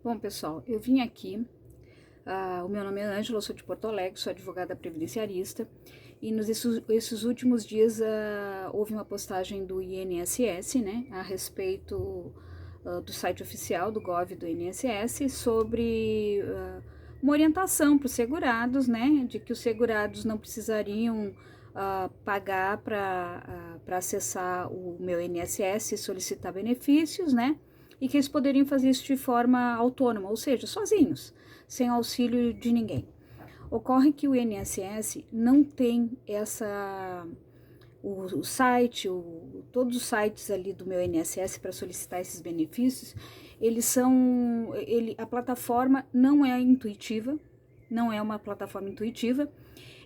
Bom, pessoal, eu vim aqui, o meu nome é Ângela, eu sou de Porto Alegre, sou advogada previdenciarista, e esses últimos dias houve uma postagem do INSS, né, a respeito do site oficial do Gov do INSS sobre uma orientação para os segurados, né, de que os segurados não precisariam pagar para acessar o meu INSS e solicitar benefícios, né, e que eles poderiam fazer isso de forma autônoma, ou seja, sozinhos, sem auxílio de ninguém. Ocorre que o INSS não tem o site, todos os sites ali do meu INSS para solicitar esses benefícios, a plataforma não é intuitiva, não é uma plataforma intuitiva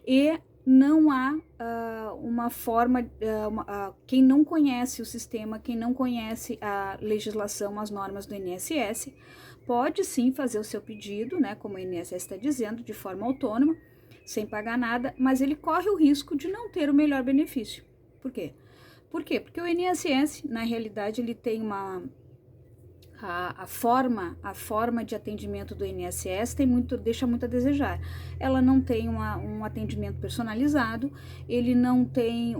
e não há uma forma, quem não conhece o sistema, quem não conhece a legislação, as normas do INSS, pode sim fazer o seu pedido, né, como o INSS está dizendo, de forma autônoma, sem pagar nada, mas ele corre o risco de não ter o melhor benefício. Por quê? Porque o INSS, na realidade, ele tem a forma de atendimento do INSS deixa muito a desejar. Ela não tem um atendimento personalizado, ele não tem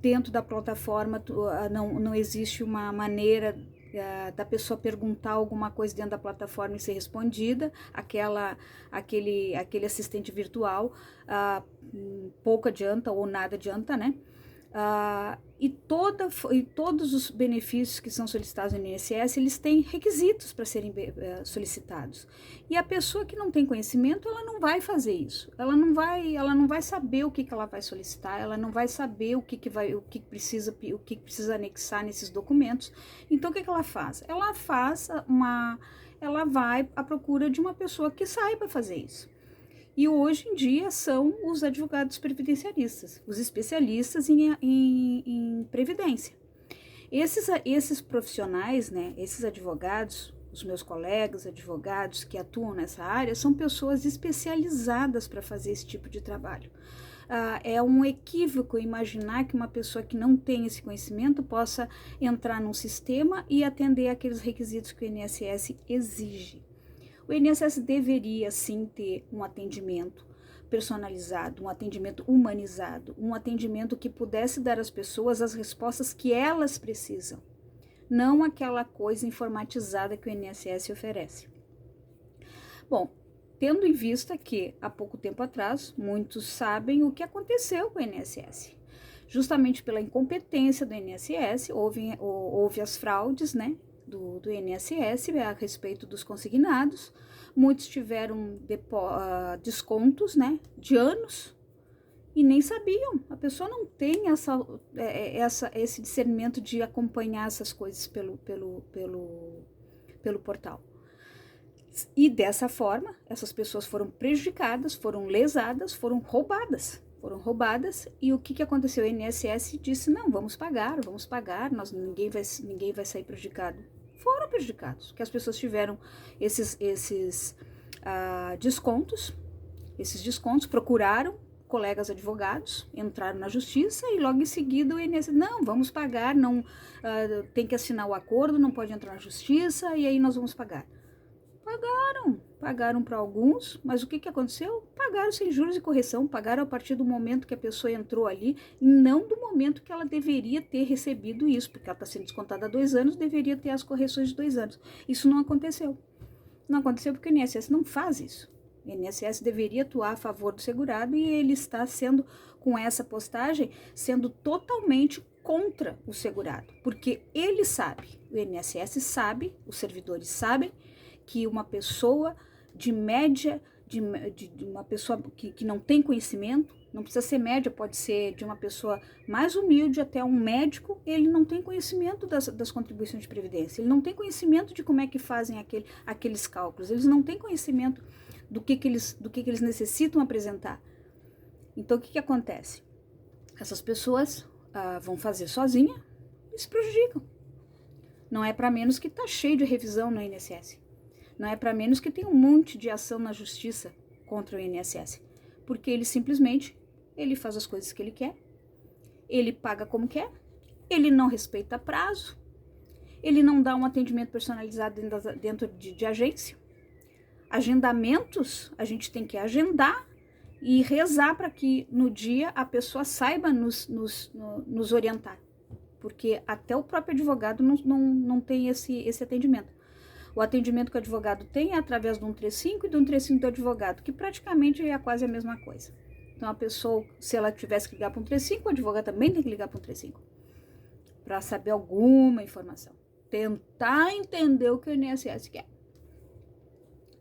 dentro da plataforma, não existe uma maneira da pessoa perguntar alguma coisa dentro da plataforma e ser respondida, aquele assistente virtual, pouco adianta ou nada adianta, né? E todos os benefícios que são solicitados no INSS, eles têm requisitos para serem solicitados. E a pessoa que não tem conhecimento, ela não vai fazer isso. Ela não vai saber o que ela vai solicitar, ela não vai saber o que precisa anexar nesses documentos. Então, o que ela faz? Ela vai à procura de uma pessoa que saiba fazer isso. E hoje em dia são os advogados previdenciaristas, os especialistas em previdência. Esses profissionais, né, esses advogados, os meus colegas advogados que atuam nessa área, são pessoas especializadas para fazer esse tipo de trabalho. É um equívoco imaginar que uma pessoa que não tem esse conhecimento possa entrar num sistema e atender aqueles requisitos que o INSS exige. O INSS deveria sim ter um atendimento personalizado, um atendimento humanizado, um atendimento que pudesse dar às pessoas as respostas que elas precisam, não aquela coisa informatizada que o INSS oferece. Bom, tendo em vista que há pouco tempo atrás, muitos sabem o que aconteceu com o INSS. Justamente pela incompetência do INSS, houve as fraudes, né? Do INSS a respeito dos consignados, muitos tiveram descontos, né, de anos e nem sabiam. A pessoa não tem esse discernimento de acompanhar essas coisas pelo portal. E dessa forma, essas pessoas foram prejudicadas, foram lesadas, foram roubadas, e o que aconteceu? O INSS disse, não, vamos pagar, ninguém vai sair prejudicado. Foram prejudicados, que as pessoas tiveram esses descontos, procuraram colegas advogados, entraram na justiça e logo em seguida o INSS, não, vamos pagar, não tem que assinar o acordo, não pode entrar na justiça e aí nós vamos pagar. Pagaram para alguns, mas o que aconteceu? Pagaram sem juros e correção, pagaram a partir do momento que a pessoa entrou ali, não do momento que ela deveria ter recebido isso, porque ela está sendo descontada há 2 anos, deveria ter as correções de 2 anos. Isso não aconteceu. Não aconteceu porque o INSS não faz isso. O INSS deveria atuar a favor do segurado e ele está sendo, com essa postagem, sendo totalmente contra o segurado, porque ele sabe, o INSS sabe, os servidores sabem, que uma pessoa de média, de uma pessoa que não tem conhecimento, não precisa ser média, pode ser de uma pessoa mais humilde até um médico, ele não tem conhecimento das contribuições de previdência, ele não tem conhecimento de como é que fazem aqueles cálculos, eles não têm conhecimento do que eles necessitam apresentar. Então, o que acontece? Essas pessoas vão fazer sozinha e se prejudicam. Não é para menos que está cheio de revisão no INSS. Não é para menos que tem um monte de ação na justiça contra o INSS. Porque ele simplesmente, ele faz as coisas que ele quer, ele paga como quer, ele não respeita prazo, ele não dá um atendimento personalizado dentro de agência. Agendamentos, a gente tem que agendar e rezar para que no dia a pessoa saiba nos orientar. Porque até o próprio advogado não tem esse atendimento. O atendimento que o advogado tem é através do 135 e do 135 do advogado, que praticamente é quase a mesma coisa. Então a pessoa, se ela tivesse que ligar para o 135, o advogado também tem que ligar para o 135, para saber alguma informação. Tentar entender o que o INSS quer.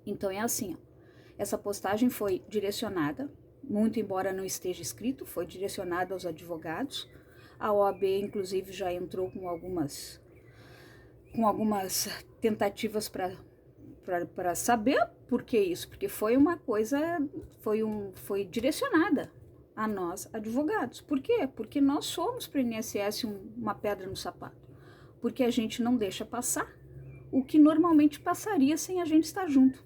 Então é assim, ó. Essa postagem foi direcionada, muito embora não esteja escrito, foi direcionada aos advogados. A OAB, inclusive, já entrou com algumas tentativas para saber por que isso, porque foi uma coisa, foi direcionada a nós, advogados. Por quê? Porque nós somos para o INSS uma pedra no sapato, porque a gente não deixa passar o que normalmente passaria sem a gente estar junto.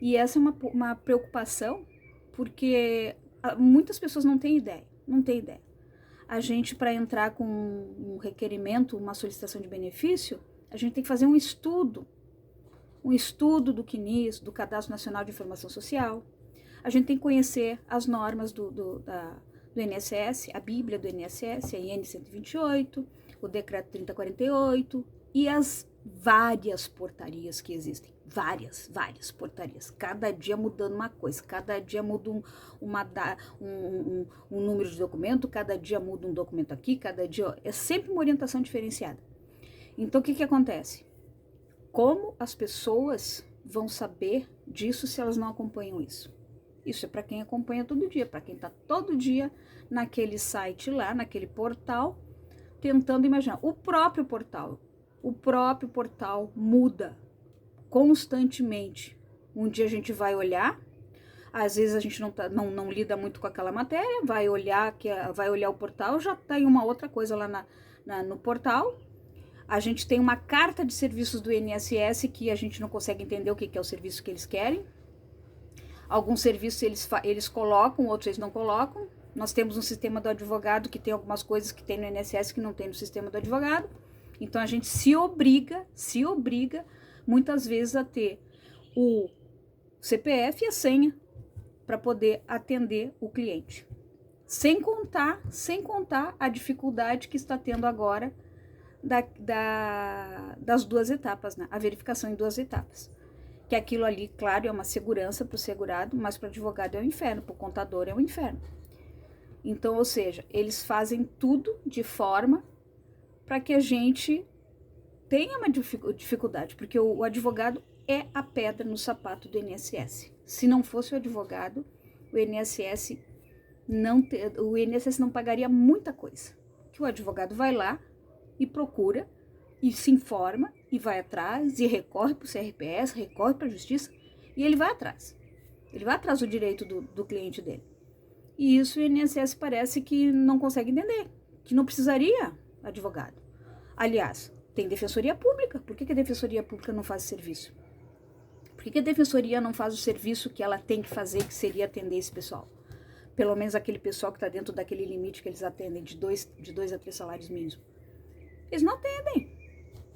E essa é uma preocupação, porque muitas pessoas não têm ideia. A gente, para entrar com um requerimento, uma solicitação de benefício, a gente tem que fazer um estudo do CNIS, do Cadastro Nacional de Informação Social. A gente tem que conhecer as normas do INSS, a Bíblia do INSS, a IN 128, o Decreto 3048 e as várias portarias que existem. Várias portarias. Cada dia mudando uma coisa, cada dia muda um número de documento, cada dia muda um documento aqui, cada dia... É sempre uma orientação diferenciada. Então, o que acontece? Como as pessoas vão saber disso se elas não acompanham isso? Isso é para quem acompanha todo dia, para quem está todo dia naquele site lá, naquele portal, tentando imaginar. O próprio portal muda constantemente. Um dia a gente vai olhar, às vezes a gente não lida muito com aquela matéria, vai olhar o portal, já tem uma outra coisa lá no portal. A gente tem uma carta de serviços do INSS que a gente não consegue entender o que é o serviço que eles querem. Alguns serviços eles colocam, outros eles não colocam. Nós temos um sistema do advogado que tem algumas coisas que tem no INSS que não tem no sistema do advogado. Então a gente se obriga muitas vezes a ter o CPF e a senha para poder atender o cliente. Sem contar a dificuldade que está tendo agora das duas etapas, né? A verificação em duas etapas. Que aquilo ali, claro, é uma segurança para o segurado, mas para o advogado é um inferno, para o contador é um inferno. Então, ou seja, eles fazem tudo de forma para que a gente tenha uma dificuldade, porque o advogado é a pedra no sapato do INSS. Se não fosse o advogado, o INSS não pagaria muita coisa. Que o advogado vai lá e procura, e se informa, e vai atrás, e recorre para o CRPS, recorre para a justiça, e ele vai atrás. Ele vai atrás do direito do cliente dele. E isso o INSS parece que não consegue entender, que não precisaria advogado. Aliás, tem defensoria pública. Por que a defensoria pública não faz serviço? Por que a defensoria não faz o serviço que ela tem que fazer, que seria atender esse pessoal? Pelo menos aquele pessoal que está dentro daquele limite que eles atendem, de 2 a 3 salários mínimos. Eles não atendem,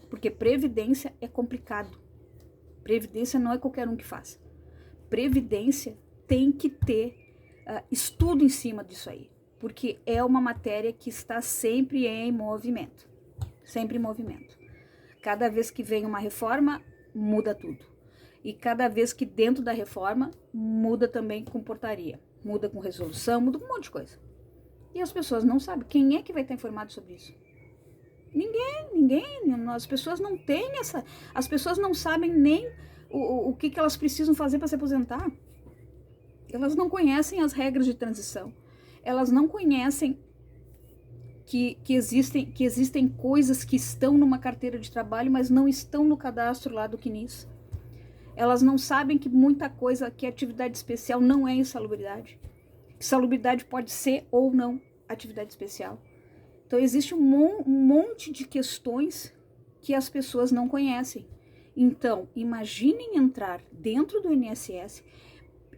porque previdência é complicado. Previdência não é qualquer um que faz. Previdência tem que ter estudo em cima disso aí, porque é uma matéria que está sempre em movimento. Sempre em movimento. Cada vez que vem uma reforma, muda tudo. E cada vez que dentro da reforma, muda também com portaria. Muda com resolução, muda com um monte de coisa. E as pessoas não sabem. Quem é que vai estar informado sobre isso? Ninguém. As pessoas não têm as pessoas não sabem nem o que elas precisam fazer para se aposentar. Elas não conhecem as regras de transição. Elas não conhecem que existem coisas que estão numa carteira de trabalho, mas não estão no cadastro lá do CNIS. Elas não sabem que muita coisa, que atividade especial não é insalubridade. Que salubridade pode ser ou não atividade especial. Então, existe um monte de questões que as pessoas não conhecem. Então, imaginem entrar dentro do INSS,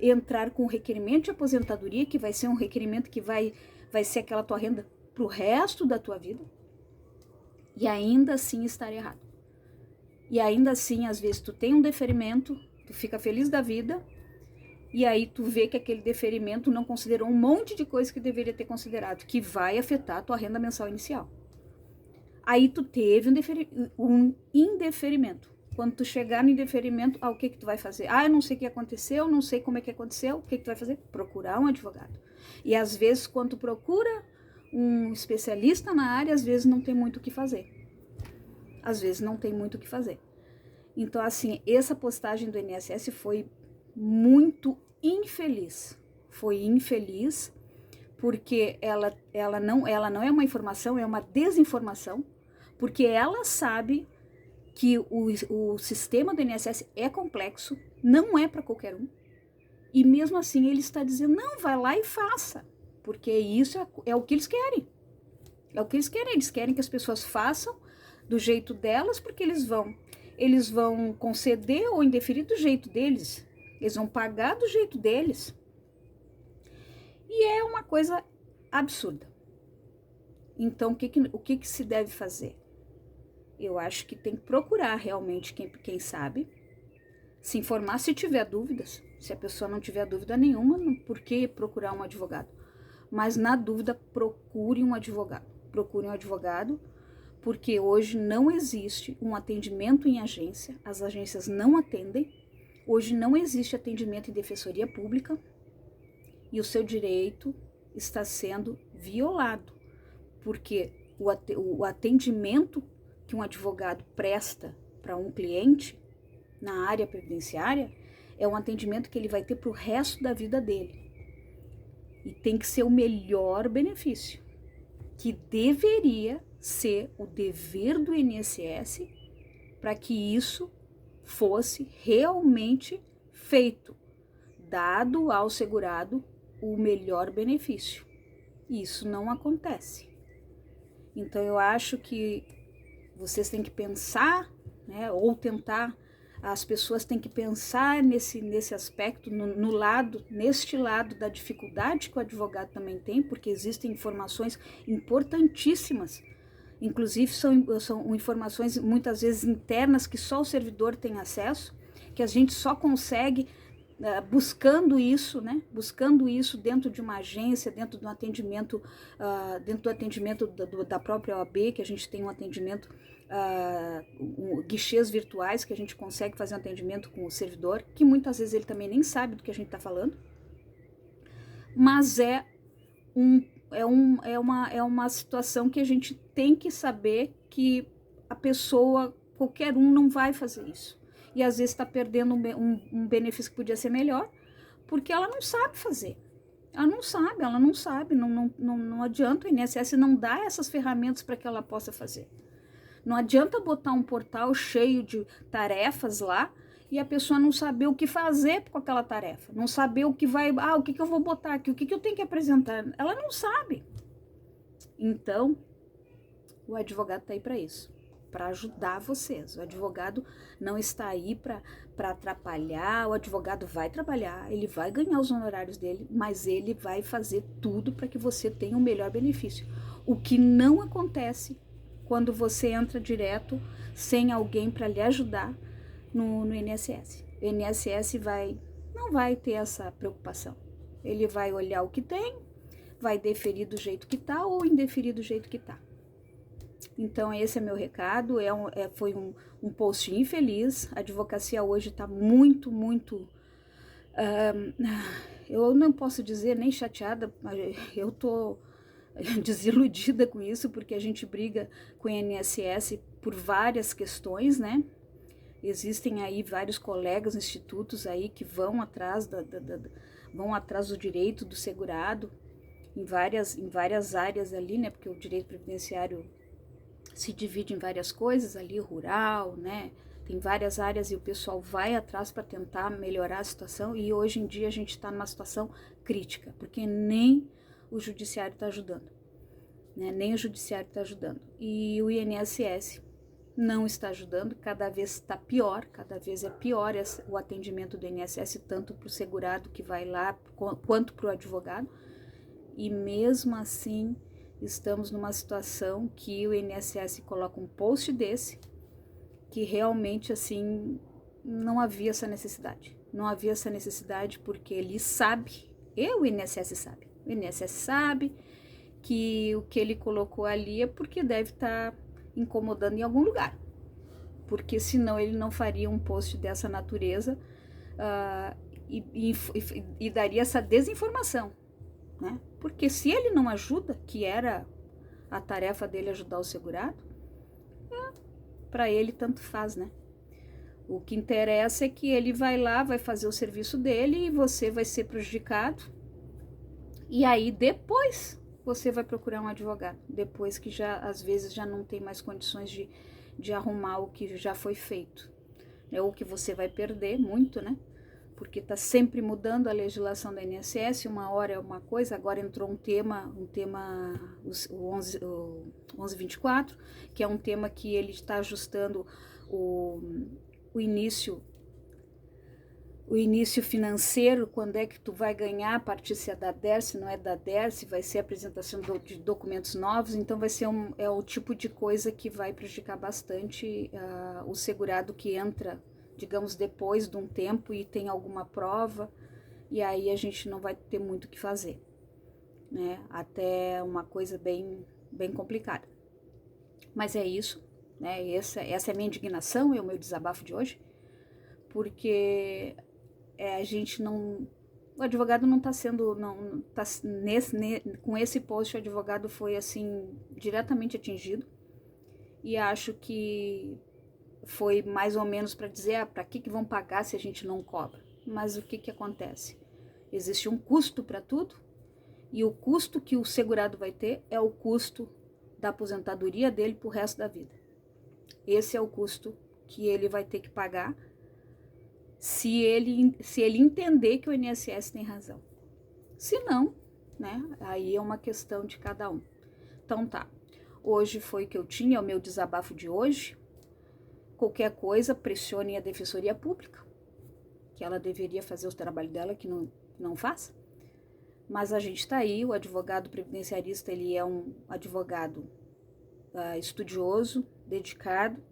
entrar com um requerimento de aposentadoria, que vai ser um requerimento que vai ser aquela tua renda para o resto da tua vida. e ainda assim estar errado. E ainda assim, às vezes, tu tem um deferimento, tu fica feliz da vida, e aí tu vê que aquele deferimento não considerou um monte de coisa que deveria ter considerado, que vai afetar a tua renda mensal inicial. Aí tu teve um indeferimento. Quando tu chegar no indeferimento, o que tu vai fazer? Eu não sei o que aconteceu, não sei como é que aconteceu, o que tu vai fazer? Procurar um advogado. E às vezes, quando tu procura um especialista na área, às vezes não tem muito o que fazer. Às vezes não tem muito o que fazer. Então, assim, essa postagem do INSS foi muito infeliz. Foi infeliz porque ela não é uma informação, é uma desinformação, porque ela sabe que o sistema do INSS é complexo, não é para qualquer um, e mesmo assim ele está dizendo, não, vai lá e faça, porque isso é o que eles querem. É o que eles querem que as pessoas façam do jeito delas, porque eles vão conceder ou indeferir do jeito deles, eles vão pagar do jeito deles. E é uma coisa absurda. Então, o que se deve fazer? Eu acho que tem que procurar realmente quem sabe, se informar se tiver dúvidas. Se a pessoa não tiver dúvida nenhuma, por que procurar um advogado? Mas na dúvida, procure um advogado. Procure um advogado, porque hoje não existe um atendimento em agência, as agências não atendem, hoje não existe atendimento em defensoria pública e o seu direito está sendo violado, porque o atendimento que um advogado presta para um cliente na área previdenciária é um atendimento que ele vai ter para o resto da vida dele. E tem que ser o melhor benefício, que deveria ser o dever do INSS para que isso fosse realmente feito, dado ao segurado o melhor benefício. Isso não acontece. Então eu acho que vocês têm que pensar, né, ou tentar, as pessoas têm que pensar nesse aspecto, neste lado da dificuldade que o advogado também tem, porque existem informações importantíssimas, inclusive são informações muitas vezes internas que só o servidor tem acesso, que a gente só consegue buscando isso, né? Buscando isso dentro de uma agência, dentro do atendimento, da própria OAB, que a gente tem um atendimento, guichês virtuais, que a gente consegue fazer um atendimento com o servidor, que muitas vezes ele também nem sabe do que a gente está falando, mas é uma situação que a gente tem que saber que a pessoa, qualquer um, não vai fazer isso. E às vezes está perdendo um benefício que podia ser melhor, porque ela não sabe fazer. Ela não sabe, não adianta, o INSS não dá essas ferramentas para que ela possa fazer. Não adianta botar um portal cheio de tarefas lá e a pessoa não saber o que fazer com aquela tarefa, não saber o que eu vou botar aqui, o que eu tenho que apresentar. Ela não sabe. Então, o advogado está aí para isso, para ajudar vocês. O advogado não está aí para atrapalhar, o advogado vai trabalhar, ele vai ganhar os honorários dele, mas ele vai fazer tudo para que você tenha o melhor benefício. O que não acontece quando você entra direto, sem alguém para lhe ajudar no INSS. O INSS não vai ter essa preocupação. Ele vai olhar o que tem, vai deferir do jeito que está ou indeferir do jeito que está. Então, esse é meu recado. Foi um post infeliz. A advocacia hoje está muito, eu não posso dizer nem chateada, eu tô desiludida com isso, porque a gente briga com o INSS por várias questões, né? Existem aí vários colegas, institutos aí que vão atrás do direito do segurado em várias áreas ali, né? Porque o direito previdenciário se divide em várias coisas ali, rural, né? Tem várias áreas e o pessoal vai atrás para tentar melhorar a situação, e hoje em dia a gente está numa situação crítica, porque nem o judiciário está ajudando, né? Nem o judiciário está ajudando. E o INSS não está ajudando, cada vez está pior, cada vez é pior o atendimento do INSS, tanto para o segurado que vai lá, quanto para o advogado. E mesmo assim, estamos numa situação que o INSS coloca um post desse, que realmente, assim, não havia essa necessidade. Não havia essa necessidade porque ele sabe, o INSS sabe. O INSS sabe que o que ele colocou ali é porque deve estar incomodando em algum lugar. Porque senão ele não faria um post dessa natureza e daria essa desinformação, né? Porque se ele não ajuda, que era a tarefa dele ajudar o segurado, para ele tanto faz, né? O que interessa é que ele vai lá, vai fazer o serviço dele e você vai ser prejudicado. E aí depois você vai procurar um advogado, depois que já às vezes já não tem mais condições de arrumar o que já foi feito. Ou que você vai perder muito, né? Porque está sempre mudando a legislação da INSS, uma hora é uma coisa, agora entrou um tema o 1124, que é um tema que ele está ajustando o início financeiro, quando é que tu vai ganhar, a partir se é da DER, se não é da DER, se vai ser a apresentação de documentos novos, então vai ser o tipo de coisa que vai prejudicar bastante o segurado que entra, digamos, depois de um tempo e tem alguma prova, e aí a gente não vai ter muito o que fazer, né? Até uma coisa bem complicada. Mas é isso, né? Essa é a minha indignação, é o meu desabafo de hoje, porque a gente não... O advogado não está sendo... Não tá, com esse post, o advogado foi, assim, diretamente atingido, e acho que foi mais ou menos para dizer, para que vão pagar se a gente não cobra? Mas o que acontece? Existe um custo para tudo, e o custo que o segurado vai ter é o custo da aposentadoria dele pro resto da vida. Esse é o custo que ele vai ter que pagar se ele entender que o INSS tem razão. Se não, né, aí é uma questão de cada um. Então tá, hoje foi o que eu tinha, é o meu desabafo de hoje. Qualquer coisa, pressione a Defensoria Pública, que ela deveria fazer o trabalho dela, que não faz. Mas a gente está aí, o advogado previdenciarista, ele é um advogado estudioso, dedicado,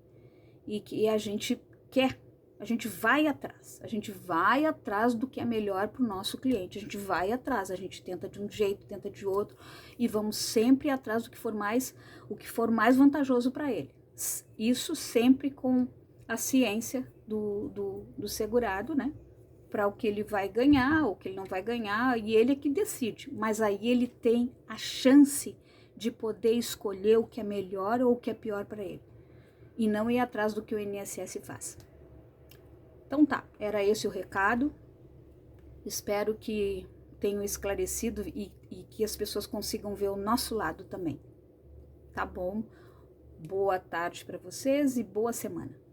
e que a gente quer, a gente vai atrás do que é melhor para o nosso cliente, a gente vai atrás, a gente tenta de um jeito, tenta de outro, e vamos sempre atrás do que for mais vantajoso para ele. Isso sempre com a ciência do segurado, né? Para o que ele vai ganhar, o que ele não vai ganhar, e ele é que decide. Mas aí ele tem a chance de poder escolher o que é melhor ou o que é pior para ele. E não ir atrás do que o INSS faz. Então tá, era esse o recado. Espero que tenham esclarecido e que as pessoas consigam ver o nosso lado também. Tá bom? Boa tarde para vocês e boa semana.